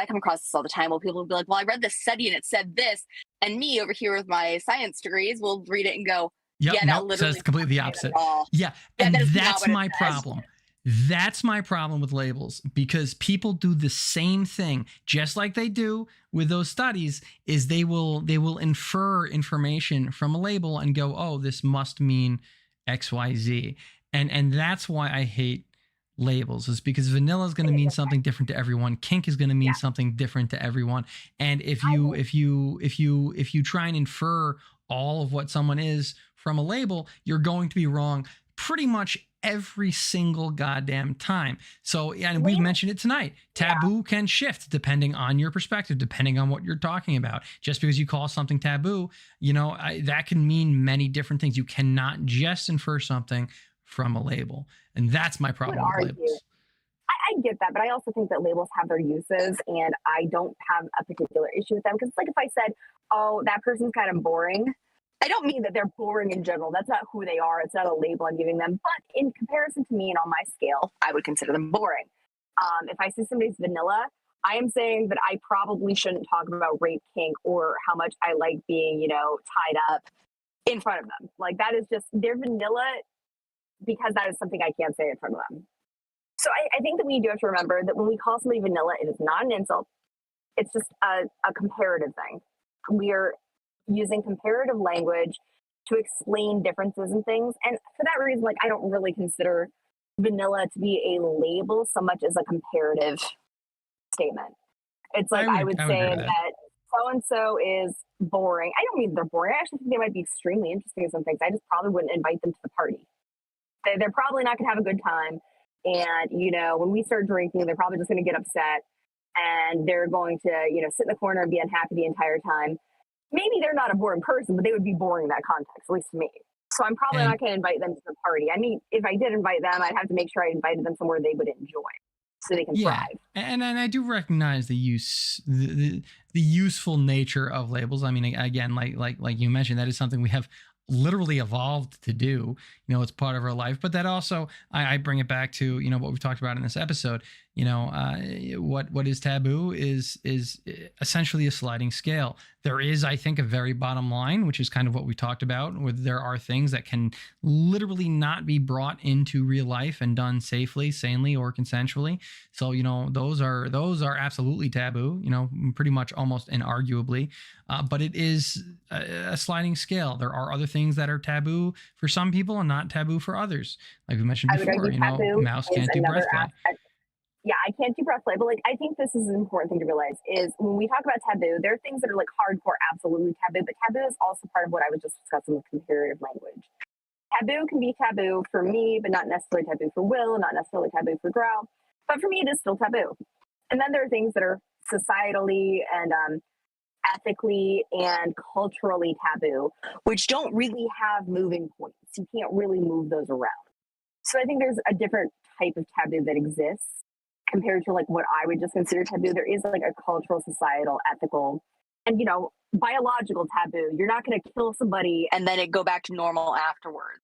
this all the time, where people will be like, well, I read this study and it said this, and me over here with my science degrees will read it and go, that literally says completely the opposite. And that's my problem. That's my problem with labels, because people do the same thing, just like they do with those studies, is they will infer information from a label and go, oh, this must mean XYZ. And that's why I hate labels, is because vanilla is going to mean something different to everyone. Kink is going to mean something different to everyone. And if you try and infer all of what someone is from a label, you're going to be wrong pretty much every single goddamn time. So, and we've mentioned it tonight, taboo can shift depending on your perspective, depending on what you're talking about. Just because you call something taboo, that can mean many different things. You cannot just infer something from a label. And that's my problem with labels. I get that, but I also think that labels have their uses, and I don't have a particular issue with them. Because it's like if I said, oh, that person's kind of boring, I don't mean that they're boring in general. That's not who they are. It's not a label I'm giving them. But in comparison to me and on my scale, I would consider them boring. If I see somebody's vanilla, I am saying that I probably shouldn't talk about rape, kink, or how much I like being, tied up in front of them. Like, that is just, they're vanilla because that is something I can't say in front of them. So I think that we do have to remember that when we call somebody vanilla, it is not an insult. It's just a comparative thing. We're using comparative language to explain differences in things. And for that reason, like, I don't really consider vanilla to be a label so much as a comparative statement. It's like I would say that so-and-so is boring. I don't mean they're boring. I actually think they might be extremely interesting in some things. I just probably wouldn't invite them to the party. They're probably not going to have a good time. And, when we start drinking, they're probably just going to get upset. And they're going to, sit in the corner and be unhappy the entire time. Maybe they're not a boring person, but they would be boring in that context, at least to me. So I'm probably not going to invite them to the party. I mean, if I did invite them, I'd have to make sure I invited them somewhere they would enjoy. so they can Yeah, thrive. and I do recognize the useful nature of labels. I mean, again, like you mentioned, that is something we have literally evolved to do. It's part of our life. But that also, I bring it back to what we've talked about in this episode. What is taboo is essentially a sliding scale. There is, I think, a very bottom line, which is kind of what we talked about, where there are things that can literally not be brought into real life and done safely, sanely, or consensually. So those are absolutely taboo. Pretty much almost inarguably. But it is a sliding scale. There are other things that are taboo for some people and not taboo for others. Like we mentioned I would before, argue taboo mouse is can't do another breath play. aspect. Yeah, I can't do breath play, but like I think this is an important thing to realize is when we talk about taboo, there are things that are like hardcore, absolutely taboo, but taboo is also part of what I was just discussing with comparative language. Taboo can be taboo for me, but not necessarily taboo for Will, not necessarily taboo for Grau, but for me it is still taboo. And then there are things that are societally and ethically and culturally taboo, which don't really have moving points. You can't really move those around. So I think there's a different type of taboo that exists compared to like what I would just consider taboo. There is like a cultural, societal, ethical, and biological taboo. You're not going to kill somebody and then it go back to normal afterwards.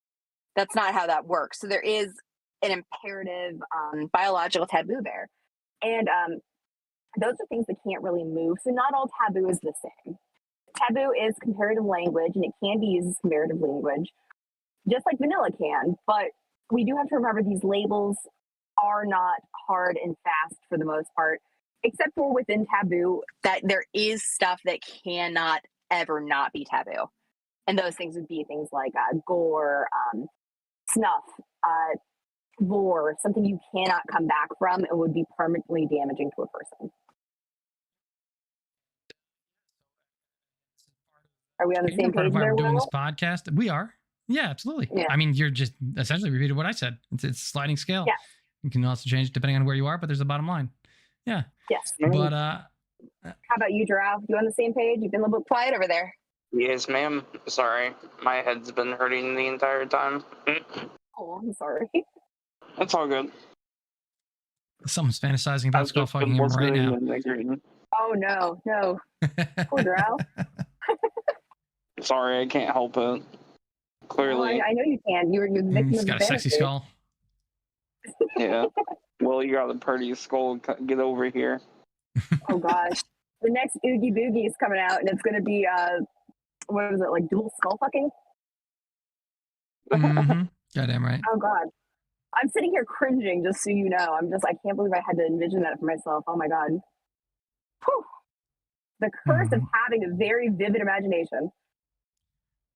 That's not how that works. So there is an imperative biological taboo there. And those are things that can't really move. So not all taboo is the same. Taboo is comparative language and it can be used as comparative language, just like vanilla can. But we do have to remember these labels are not hard and fast for the most part, except for within taboo, that there is stuff that cannot ever not be taboo. And those things would be things like gore, snuff, lore, something you cannot come back from and would be permanently damaging to a person. Are we on the same Part of page why there, we're doing Will? this podcast. We are. Yeah, absolutely. Yeah. I mean, you're just essentially repeated what I said. It's a sliding scale. Yeah. You can also change depending on where you are, but there's a bottom line. Yeah. Yes. But how about you, Giraffe? You on the same page? You've been a little bit quiet over there. Yes, ma'am. Sorry, my head's been hurting the entire time. Oh, I'm sorry. It's all good. someone's fantasizing about I've skull just been fucking him right listening now. and agreeing. Oh no. Poor Giraffe. Sorry, I can't help it. Clearly. Oh, I know you can. You're the victim He's of got the a sexy fantasy. skull. Yeah. Well, you got the prettiest skull. Get over here. Oh gosh. The next Oogie Boogie is coming out and it's gonna be what is it, like dual skull fucking? Mm-hmm. Goddamn right. Oh god. I'm sitting here cringing just so you know. I can't believe I had to envision that for myself. Oh my god. Whew. The curse of having a very vivid imagination.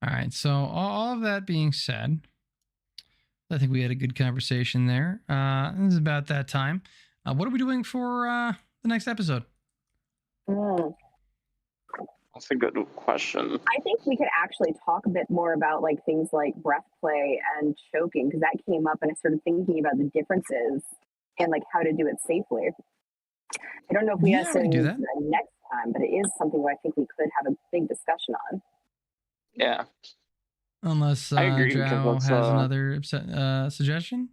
All right. So all of that being said, I think we had a good conversation there. This is about that time. What are we doing for the next episode? That's a good question. I think we could actually talk a bit more about like things like breath play and choking because that came up and I started thinking about the differences and like how to do it safely. I don't know if we necessarily do that next time, but it is something that I think we could have a big discussion on. Yeah. Unless Drow has another suggestion,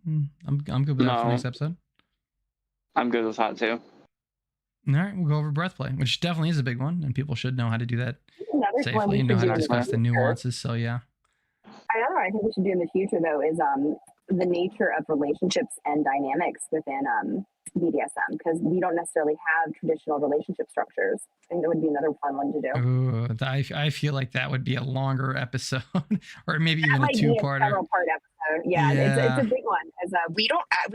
I'm good with that for next episode. I'm good with that too. All right, we'll go over breath play, which definitely is a big one, and people should know how to do that safely and know how to discuss the nuances. So yeah. I think we should do in the future though is the nature of relationships and dynamics within BDSM because we don't necessarily have traditional relationship structures. I think that would be another fun one to do. Ooh, I feel like that would be a longer episode, or maybe even a two-parter. Several-part episode. Yeah. It's a big one. As we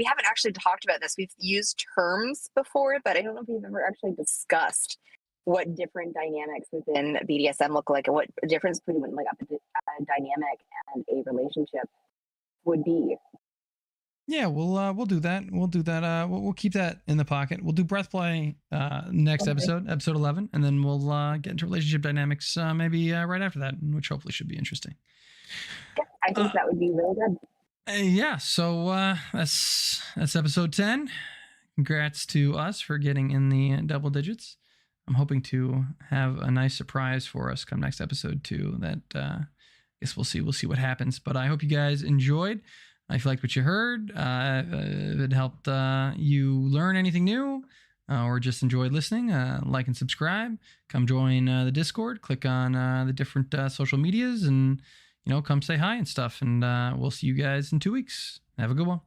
haven't actually talked about this. We've used terms before, but I don't know if we've ever actually discussed what different dynamics within BDSM look like and what difference between like a dynamic and a relationship would be. Yeah, we'll do that. We'll keep that in the pocket. We'll do breath play next episode 11, and then we'll get into relationship dynamics maybe right after that, which hopefully should be interesting. Yeah, I think that would be really good. Yeah, so that's episode 10. Congrats to us for getting in the double digits. I'm hoping to have a nice surprise for us come next episode too. That I guess we'll see what happens. But I hope you guys enjoyed. If you liked what you heard, if it helped you learn anything new, or just enjoyed listening, like and subscribe. Come join the Discord. Click on the different social medias, and come say hi and stuff. And we'll see you guys in 2 weeks. Have a good one.